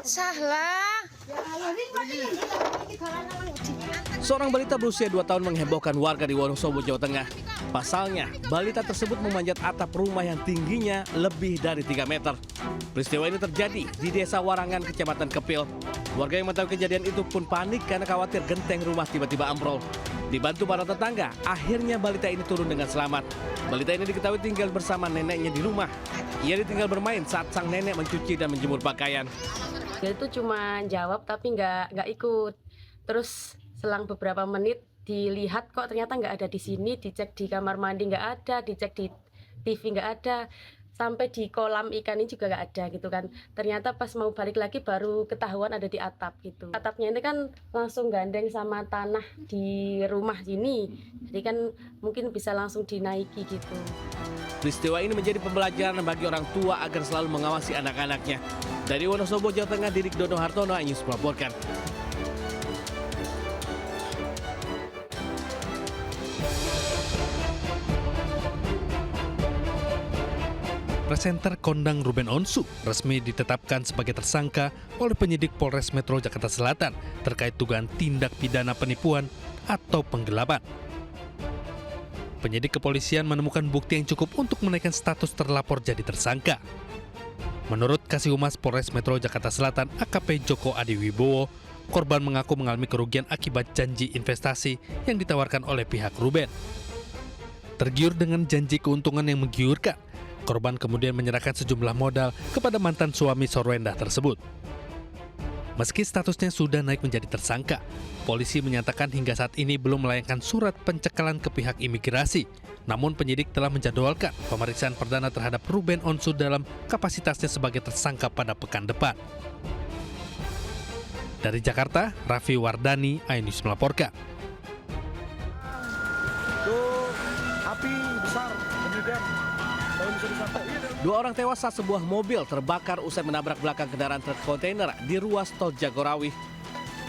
Salah. Seorang balita berusia 2 tahun menghebohkan warga di Wonosobo, Jawa Tengah. Pasalnya, balita tersebut memanjat atap rumah yang tingginya lebih dari 3 meter. Peristiwa ini terjadi di Desa Warangan, Kecamatan Kepil. Warga yang mengetahui kejadian itu pun panik karena khawatir genteng rumah tiba-tiba ambrol. Dibantu para tetangga, akhirnya balita ini turun dengan selamat. Balita ini diketahui tinggal bersama neneknya di rumah. Ia ditinggal bermain saat sang nenek mencuci dan menjemur pakaian. Dia itu cuma jawab tapi nggak ikut. Terus selang beberapa menit dilihat kok ternyata nggak ada di sini, dicek di kamar mandi nggak ada, dicek di TV nggak ada, sampai di kolam ikan ini juga nggak ada gitu kan. Ternyata pas mau balik lagi baru ketahuan ada di atap gitu. Atapnya ini kan langsung gandeng sama tanah di rumah ini, jadi kan mungkin bisa langsung dinaiki gitu. Peristiwa ini menjadi pembelajaran bagi orang tua agar selalu mengawasi anak-anaknya. Dari Wonosobo, Jawa Tengah, Didik Dono Hartono, iNews melaporkan. Presenter kondang Ruben Onsu resmi ditetapkan sebagai tersangka oleh penyidik Polres Metro Jakarta Selatan terkait dugaan tindak pidana penipuan atau penggelapan. Penyidik kepolisian menemukan bukti yang cukup untuk menaikkan status terlapor jadi tersangka. Menurut Kasihumas Polres Metro Jakarta Selatan AKP Joko Adiwibowo, korban mengaku mengalami kerugian akibat janji investasi yang ditawarkan oleh pihak Ruben. Tergiur dengan janji keuntungan yang menggiurkan, korban kemudian menyerahkan sejumlah modal kepada mantan suami Sorwenda tersebut. Meski statusnya sudah naik menjadi tersangka, polisi menyatakan hingga saat ini belum melayangkan surat pencekalan ke pihak imigrasi. Namun penyidik telah menjadwalkan pemeriksaan perdana terhadap Ruben Onsu dalam kapasitasnya sebagai tersangka pada pekan depan. Dari Jakarta, Raffi Wardani, iNews melaporkan. Api besar, kemudian 2 orang tewas saat sebuah mobil terbakar usai menabrak belakang kendaraan truk kontainer di ruas tol Jagorawi.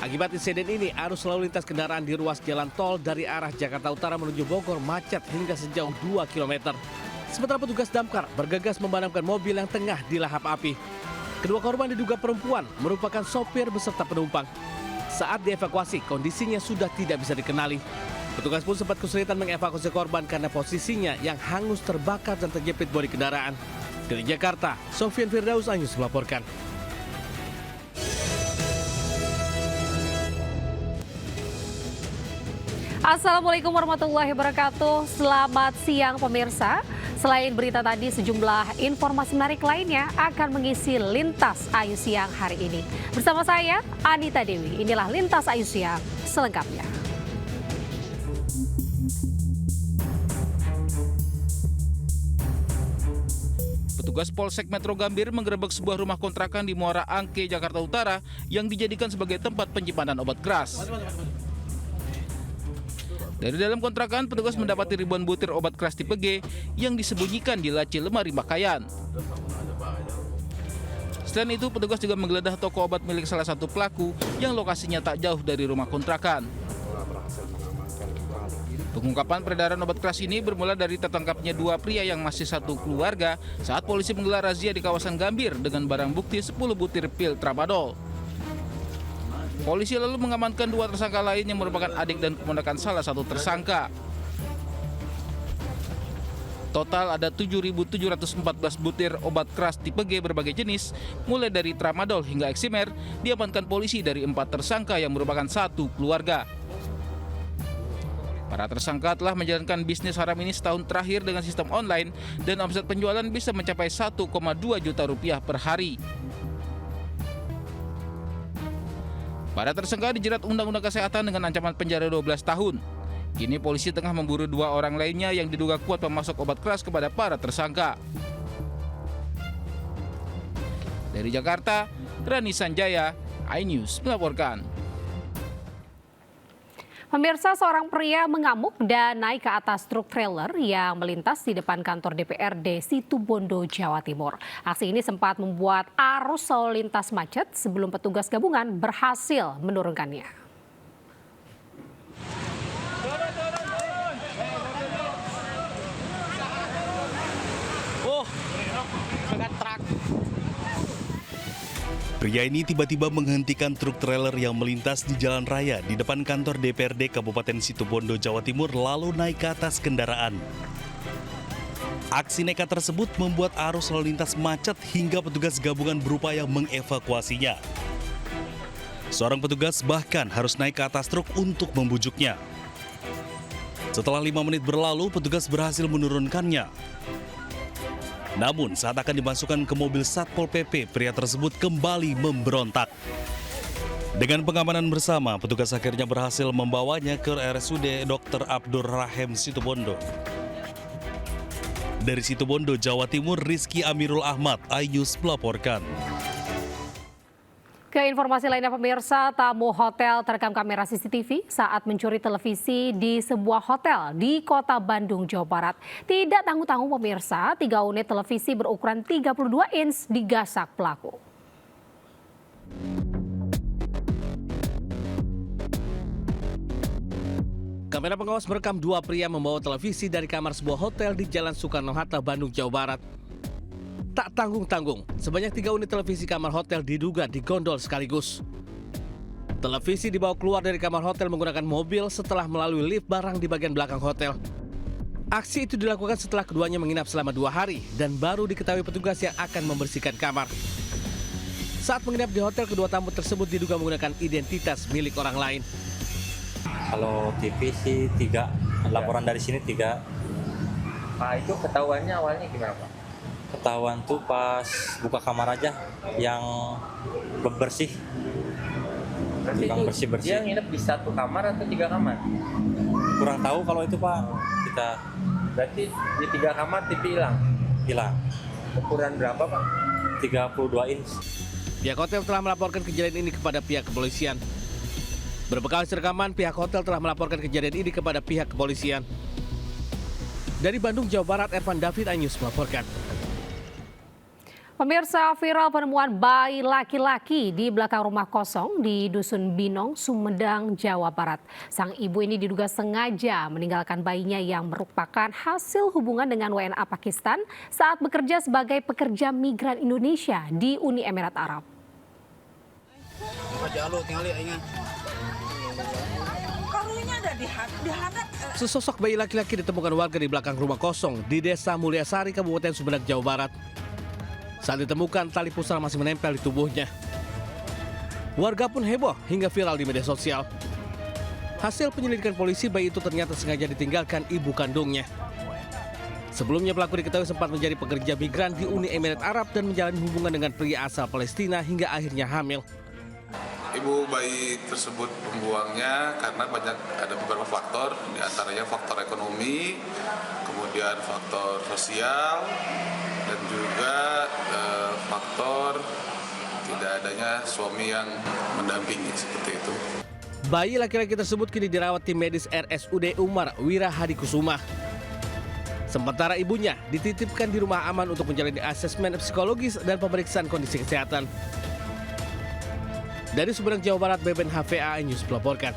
Akibat insiden ini, arus lalu lintas kendaraan di ruas jalan tol dari arah Jakarta Utara menuju Bogor macet hingga sejauh 2 km. Sementara petugas damkar bergegas memadamkan mobil yang tengah dilahap api. Kedua korban diduga perempuan, merupakan sopir beserta penumpang. Saat dievakuasi, kondisinya sudah tidak bisa dikenali. Petugas pun sempat kesulitan mengevakuasi korban karena posisinya yang hangus terbakar dan terjepit bodi kendaraan. Dari Jakarta, Sofian Firdaus, iNews melaporkan. Assalamualaikum warahmatullahi wabarakatuh. Selamat siang pemirsa. Selain berita tadi, sejumlah informasi menarik lainnya akan mengisi Lintas Ayu Siang hari ini. Bersama saya, Anita Dewi. Inilah Lintas Ayu Siang selengkapnya. Petugas Polsek Metro Gambir menggerebek sebuah rumah kontrakan di Muara Angke, Jakarta Utara yang dijadikan sebagai tempat penyimpanan obat keras. Dari dalam kontrakan, petugas mendapati ribuan butir obat keras tipe G yang disembunyikan di laci lemari pakaian. Selain itu, petugas juga menggeledah toko obat milik salah satu pelaku yang lokasinya tak jauh dari rumah kontrakan. Pengungkapan peredaran obat keras ini bermula dari tertangkapnya 2 pria yang masih satu keluarga saat polisi menggelar razia di kawasan Gambir dengan barang bukti 10 butir pil tramadol. Polisi lalu mengamankan 2 tersangka lain yang merupakan adik dan keponakan salah satu tersangka. Total ada 7.714 butir obat keras tipe G berbagai jenis, mulai dari tramadol hingga eksimer, diamankan polisi dari 4 tersangka yang merupakan satu keluarga. Para tersangka telah menjalankan bisnis haram ini setahun terakhir dengan sistem online dan omset penjualan bisa mencapai 1,2 juta rupiah per hari. Para tersangka dijerat Undang-Undang Kesehatan dengan ancaman penjara 12 tahun. Kini polisi tengah memburu 2 orang lainnya yang diduga kuat memasok obat keras kepada para tersangka. Dari Jakarta, Rani Sanjaya, iNews melaporkan. Pemirsa, seorang pria mengamuk dan naik ke atas truk trailer yang melintas di depan kantor DPRD Situbondo, Jawa Timur. Aksi ini sempat membuat arus lalu lintas macet sebelum petugas gabungan berhasil menurunkannya. Pria ini tiba-tiba menghentikan truk trailer yang melintas di jalan raya di depan kantor DPRD Kabupaten Situbondo, Jawa Timur, lalu naik ke atas kendaraan. Aksi nekat tersebut membuat arus lalu lintas macet hingga petugas gabungan berupaya mengevakuasinya. Seorang petugas bahkan harus naik ke atas truk untuk membujuknya. Setelah 5 menit berlalu, petugas berhasil menurunkannya. Namun saat akan dimasukkan ke mobil Satpol PP, pria tersebut kembali memberontak. Dengan pengamanan bersama, petugas akhirnya berhasil membawanya ke RSUD Dr. Abdur Rahim Situbondo. Dari Situbondo, Jawa Timur, Rizky Amirul Ahmad, iNews melaporkan. Ke informasi lainnya pemirsa, tamu hotel terekam kamera CCTV saat mencuri televisi di sebuah hotel di kota Bandung, Jawa Barat. Tidak tanggung-tanggung pemirsa, 3 unit televisi berukuran 32 inch digasak pelaku. Kamera pengawas merekam 2 pria membawa televisi dari kamar sebuah hotel di Jalan Soekarno-Hatta, Bandung, Jawa Barat. Tak tanggung-tanggung, sebanyak 3 unit televisi kamar hotel diduga digondol sekaligus. Televisi dibawa keluar dari kamar hotel menggunakan mobil setelah melalui lift barang di bagian belakang hotel. Aksi itu dilakukan setelah keduanya menginap selama 2 hari dan baru diketahui petugas yang akan membersihkan kamar. Saat menginap di hotel, kedua tamu tersebut diduga menggunakan identitas milik orang lain. Kalau TV sih 3, laporan dari sini 3. Pak, itu ketahuannya awalnya gimana Pak? Ketahuan tuh pas buka kamar aja yang bersih. Berarti Yang itu bersih-bersih. dia nginep di 1 kamar atau 3 kamar? Kurang tahu kalau itu Pak, kita Berarti di 3 kamar TV hilang. hilang. Ukuran berapa Pak? 32 inch. Pihak hotel telah melaporkan kejadian ini kepada pihak kepolisian. Berbekal rekaman, pihak hotel telah melaporkan kejadian ini kepada pihak kepolisian. Dari Bandung, Jawa Barat, Ervan David, iNews melaporkan. Pemirsa, viral penemuan bayi laki-laki di belakang rumah kosong di Dusun Binong, Sumedang, Jawa Barat. Sang ibu ini diduga sengaja meninggalkan bayinya yang merupakan hasil hubungan dengan WNA Pakistan saat bekerja sebagai pekerja migran Indonesia di Uni Emirat Arab. Sesosok bayi laki-laki ditemukan warga di belakang rumah kosong di Desa Mulyasari, Kabupaten Sumedang, Jawa Barat. Saat ditemukan, tali pusar masih menempel di tubuhnya. Warga pun heboh hingga viral di media sosial. Hasil penyelidikan polisi, bayi itu ternyata sengaja ditinggalkan ibu kandungnya. Sebelumnya pelaku diketahui sempat menjadi pekerja migran di Uni Emirat Arab dan menjalin hubungan dengan pria asal Palestina hingga akhirnya hamil. Ibu bayi tersebut membuangnya karena ada beberapa faktor, diantaranya faktor ekonomi, kemudian faktor sosial, dan juga faktor tidak adanya suami yang mendampingi seperti itu. Bayi laki-laki tersebut kini dirawat tim medis RSUD Umar Wira Hadi Kusuma. Sementara ibunya dititipkan di rumah aman untuk menjalani asesmen psikologis dan pemeriksaan kondisi kesehatan. Dari Sumedang, Jawa Barat, Beben HVA, iNews melaporkan.